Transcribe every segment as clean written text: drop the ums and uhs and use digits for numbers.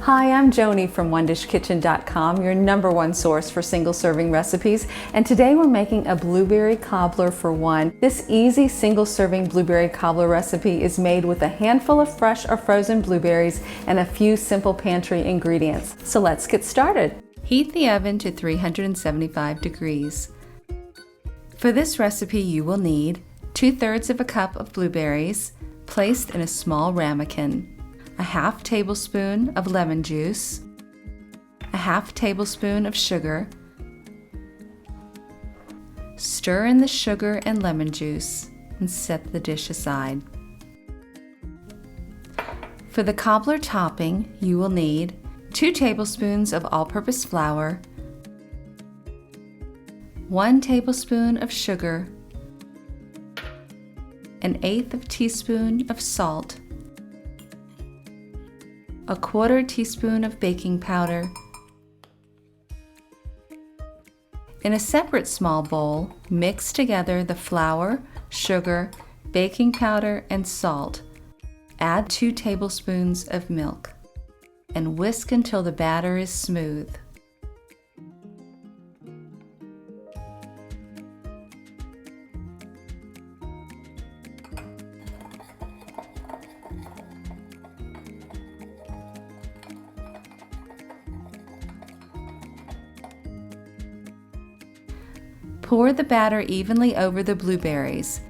Hi, I'm Joni from OneDishKitchen.com, your #1 source for single-serving recipes, and today we're making a blueberry cobbler for one. This easy single-serving blueberry cobbler recipe is made with a handful of fresh or frozen blueberries and a few simple pantry ingredients. So let's get started. Heat the oven to 375 degrees. For this recipe you will need 2/3 of a cup of blueberries placed in a small ramekin, a half tablespoon of lemon juice, a half tablespoon of sugar. Stir in the sugar and lemon juice and set the dish aside. For the cobbler topping, you will need 2 tablespoons of all-purpose flour, 1 tablespoon of sugar, 1/8 teaspoon of salt, 1/4 teaspoon of baking powder. In a separate small bowl, mix together the flour, sugar, baking powder, and salt. Add 2 tablespoons of milk and whisk until the batter is smooth. Pour the batter evenly over the blueberries.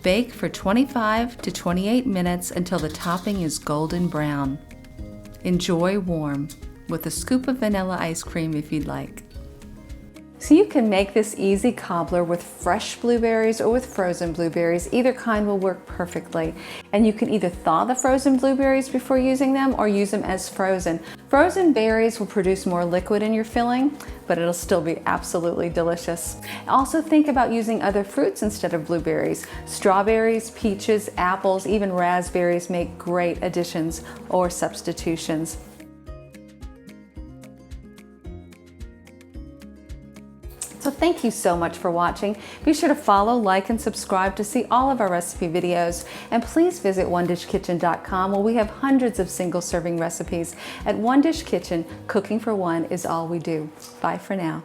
Bake for 25 to 28 minutes until the topping is golden brown. Enjoy warm, with a scoop of vanilla ice cream if you'd like. So you can make this easy cobbler with fresh blueberries or with frozen blueberries. Either kind will work perfectly. And you can either thaw the frozen blueberries before using them or use them as frozen. Frozen berries will produce more liquid in your filling, but it'll still be absolutely delicious. Also think about using other fruits instead of blueberries. Strawberries, peaches, apples, even raspberries make great additions or substitutions. So thank you so much for watching. Be sure to follow, like, and subscribe to see all of our recipe videos. And please visit OneDishKitchen.com where we have hundreds of single-serving recipes. At One Dish Kitchen, cooking for one is all we do. Bye for now.